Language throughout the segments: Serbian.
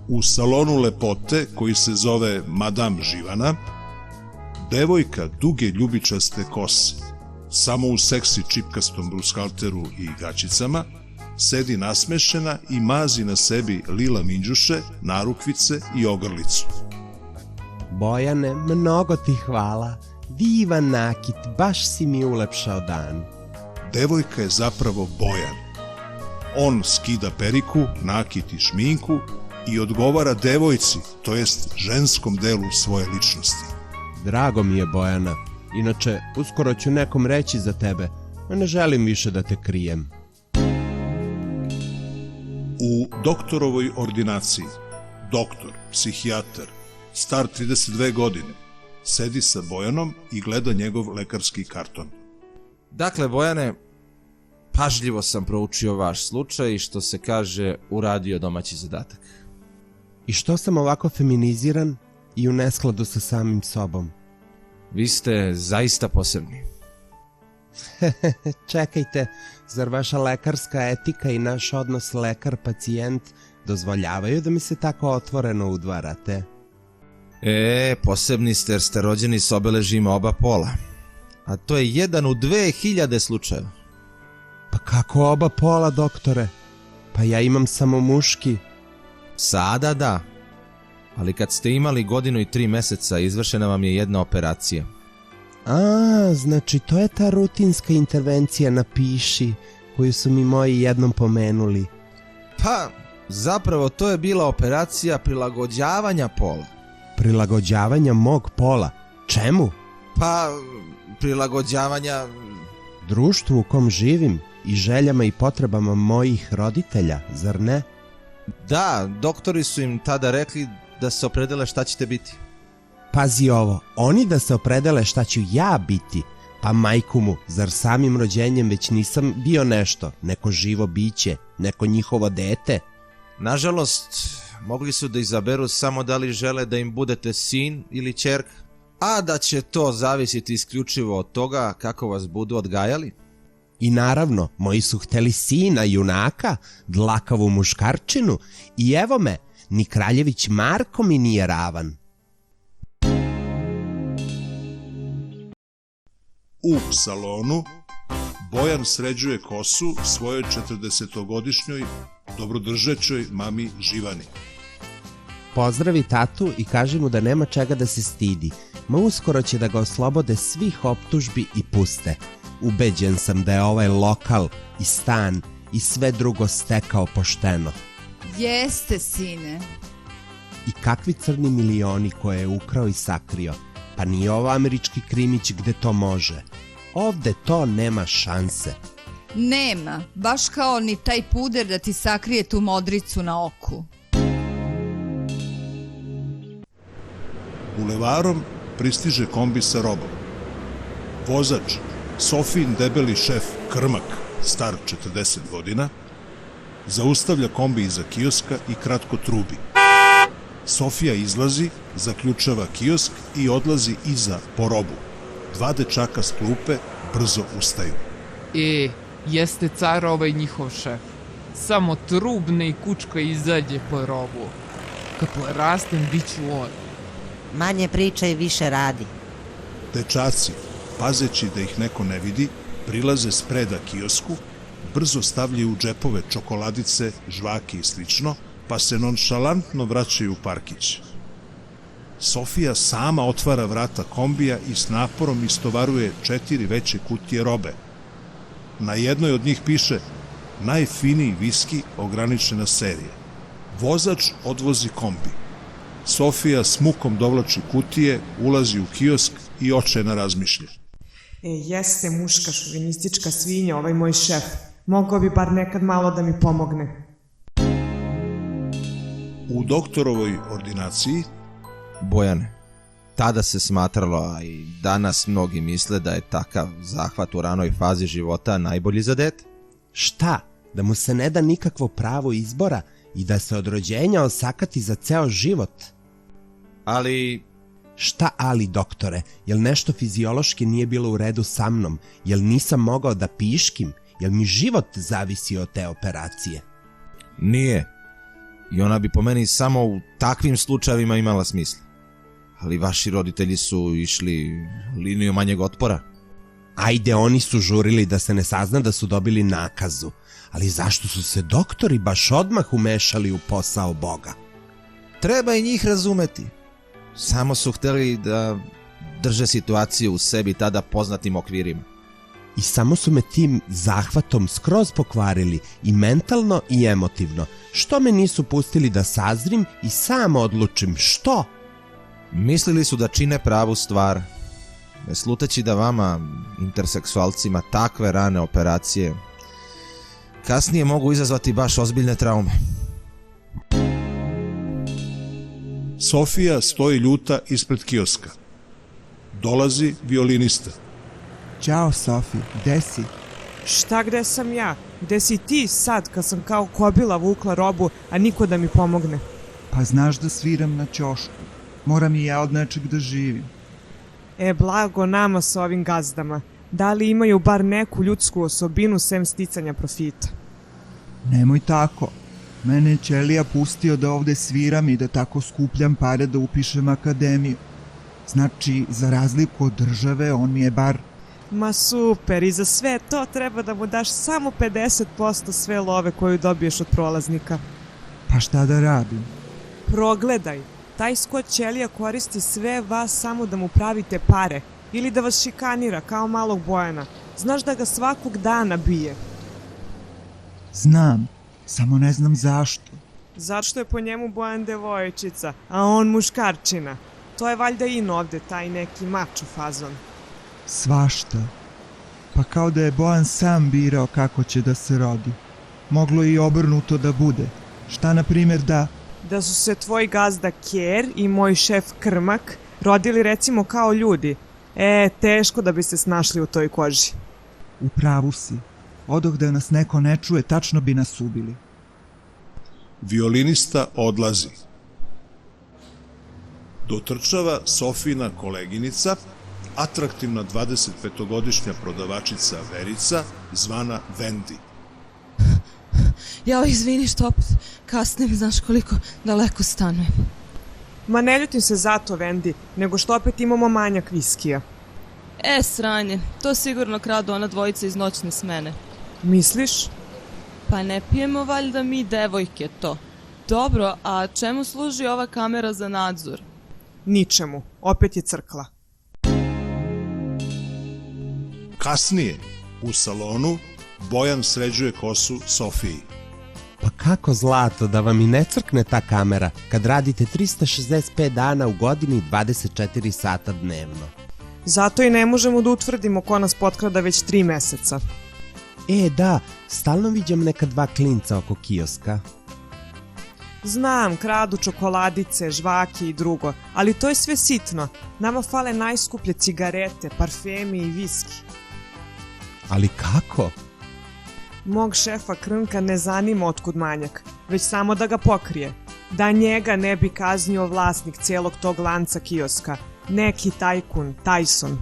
U salonu lepote, koji se zove Madame Živana, devojka duge ljubičaste kose, samo u seksi čipkastom brushalteru i gaćicama, sedi nasmešena i mazi na sebi lila minđuše, narukvice i ogrlicu. Bojane, mnogo ti hvala. Divan nakit, baš si mi ulepšao dan. Devojka je zapravo Bojan. On skida periku, nakit i šminku i odgovara devojci, to jest ženskom delu svoje ličnosti. Drago mi je, Bojana. Inače, uskoro ću nekom reći za tebe, a ne želim više da te krijem. U doktorovoj ordinaciji, doktor, psihijatar, star 32 godine, sedi sa Bojanom i gleda njegov lekarski karton. Dakle, Bojane, pažljivo sam proučio vaš slučaj i, što se kaže, uradio domaći zadatak. I što sam ovako feminiziran i u neskladu sa samim sobom? Vi ste zaista posebni. Čekajte, zar vaša lekarska etika i naš odnos lekar-pacijent dozvoljavaju da mi se tako otvoreno udvarate? Posebni ste jer ste rođeni s obeležima oba pola. A to je jedan u 2000 slučajeva. Pa kako oba pola, doktore? Pa ja imam samo muški. Sada da. Ali kad ste imali 1 godinu i 3 meseca, izvršena vam je jedna operacija. Znači to je ta rutinska intervencija na piši, koju su mi moji jednom pomenuli. Pa, zapravo to je bila operacija prilagođavanja pola. Prilagođavanja mog pola? Čemu? Pa, prilagođavanja društvu u kom živim i željama i potrebama mojih roditelja, zar ne? Da, doktori su im tada rekli da se opredele šta ćete biti. Pazi ovo, oni da se opredele šta ću ja biti, pa majku mu, zar samim rođenjem već nisam bio nešto, neko živo biće, neko njihovo dete? Nažalost, mogli su da izaberu samo da li žele da im budete sin ili ćerka, a da će to zavisiti isključivo od toga kako vas budu odgajali. I naravno, moji su hteli sina, junaka, dlakavu muškarčinu i evo me, ni kraljević Marko mi nije ravan. U salonu Bojan sređuje kosu svojoj 40-godišnjoj dobrodržećoj mami Živani. Pozdravi tatu i kaži mu da nema čega da se stidi, ma uskoro će da ga oslobode svih optužbi i puste. Ubeđen sam da je ovaj lokal i stan i sve drugo stekao pošteno. Jeste, sine. I kakvi crni milioni koje je ukrao i sakrio. Pa nije ovo američki krimić gde to može. Ovde to nema šanse. Nema, baš kao ni taj puder da ti sakrije tu modricu na oku. Bulevarom pristiže kombi sa robom. Vozač, Sofijin debeli šef Krmak, star 40 godina, zaustavlja kombi iza kioska i kratko trubi. Sofija izlazi, zaključava kiosk i odlazi iza po robu. 2 dečaka s klupe brzo ustaju. Jeste car ovaj njihov šef. Samo trubne i kučka izađe po robu. Kad porastem, bit ću on. Manje priča i više radi. Dečaci, pazeći da ih neko ne vidi, prilaze spreda kiosku, brzo stavljaju u džepove čokoladice, žvake i slično, pa se nonšalantno vraćaju u parkić. Sofija sama otvara vrata kombija i s naporom istovaruje 4 veće kutije robe. Na jednoj od njih piše najfiniji viski, ograničena serija. Vozač odvozi kombi. Sofija s mukom dovlači kutije, ulazi u kiosk i očajno razmišlja. Jeste muška šovinistička svinja ovaj moj šef. Mogao bi bar nekad malo da mi pomogne. U doktorovoj ordinaciji Bojane, tada se smatralo, a i danas mnogi misle da je takav zahvat u ranoj fazi života najbolji za dete. Šta? Da mu se ne da nikakvo pravo izbora i da se od rođenja osakati za ceo život? Ali... Šta ali, doktore? Jel nešto fiziološki nije bilo u redu sa mnom? Jel nisam mogao da piškim? Jel mi život zavisi od te operacije? Nije. I ona bi po meni samo u takvim slučajevima imala smisla. Ali vaši roditelji su išli liniju manjeg otpora. Ajde, oni su žurili da se ne sazna da su dobili nakazu, ali zašto su se doktori baš odmah umešali u posao Boga? Treba i njih razumeti. Samo su hteli da drže situaciju u sebi tada poznatim okvirima. I samo su me tim zahvatom skroz pokvarili i mentalno i emotivno. Što me nisu pustili da sazrim i sam odlučim što? Mislili su da čine pravu stvar, ne sluteći da vama, interseksualcima, takve rane operacije kasnije mogu izazvati baš ozbiljne traume. Sofija stoji ljuta ispred kioska. Dolazi violinista. Ćao, Sofi, gde si? Šta gde sam ja? Gde si ti sad kad sam kao kobila vukla robu, a niko da mi pomogne? Pa znaš da sviram na ćošku. Moram i ja od nečeg da živim. Blago nama sa ovim gazdama. Da li imaju bar neku ljudsku osobinu sem sticanja profita? Nemoj tako. Mene je Ćelija pustio da ovde sviram i da tako skupljam pare da upišem akademiju. Znači, za razliku od države, on mi je bar... Ma super, i za sve to treba da mu daš samo 50% sve love koju dobiješ od prolaznika. Pa šta da radim? Progledaj, taj Scott Ćelija koristi sve vas samo da mu pravite pare ili da vas šikanira kao malog Bojana. Znaš da ga svakog dana bije. Znam, samo ne znam zašto. Zašto je po njemu Bojan devojčica, a on muškarčina? To je valjda in ovde, taj neki mačo fazon. Svašta. Pa kao da je Bojan sam birao kako će da se rodi. Moglo je i obrnuto da bude. Šta na primjer Da su se tvoj gazda Ker i moj šef Krmak rodili recimo kao ljudi. Teško da bi se snašli u toj koži. U pravu si. Odoh da nas neko ne čuje, tačno bi nas ubili. Violinista odlazi. Dotrčava Sofina koleginica, atraktivna 25-godišnja prodavačica Verica, zvana Vendi. Jao, izvini što opet kasnim, znaš koliko daleko stanujem. Ma ne ljutim se zato, Vendi, nego što opet imamo manjak viskija. Sranje, to sigurno kradu ona dvojica iz noćne smene. Misliš? Pa ne pijemo valjda mi devojke to. Dobro, a čemu služi ova kamera za nadzor? Ničemu, opet je crkla. Kasnije, u salonu, Bojan sređuje kosu Sofiji. Pa kako zlato da vam i ne crkne ta kamera kad radite 365 dana u godini i 24 sata dnevno. Zato i ne možemo da utvrdimo ko nas potkrada već 3 meseca. Da, stalno viđam neka dva klinca oko kioska. Znam, kradu čokoladice, žvake i drugo, ali to je sve sitno. Nama fale najskuplje cigarete, parfemi i viski. Ali kako? Mog šefa Krnka ne zanima otkud manjak, već samo da ga pokrije. Da njega ne bi kaznio vlasnik cijelog tog lanca kioska, neki tajkun, Tyson.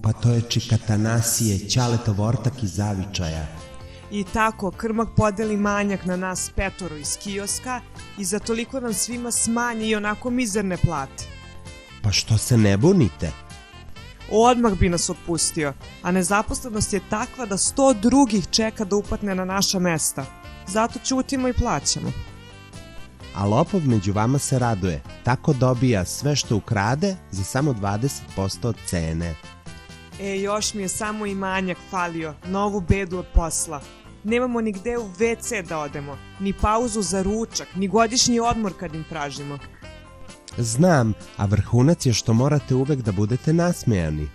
Pa to je čika Tanasije, Ćaletov ortak iz Zavičaja. I tako, Krmak podeli manjak na nas 5 iz kioska i za toliko nam svima smanji i onako mizerne plate. Pa što se ne bunite? Odmah bi nas otpustio, a nezaposlenost je takva da 100 drugih čeka da upatne na naša mesta. Zato ćutimo i plaćamo. A lopov među vama se raduje, tako dobija sve što ukrade za samo 20% od cene. Još mi je samo i manjak falio, novu bedu od posla. Nemamo ni gde u WC da odemo, ni pauzu za ručak, ni godišnji odmor kad im tražimo. Znam, a vrhunac je što morate uvek da budete nasmejani.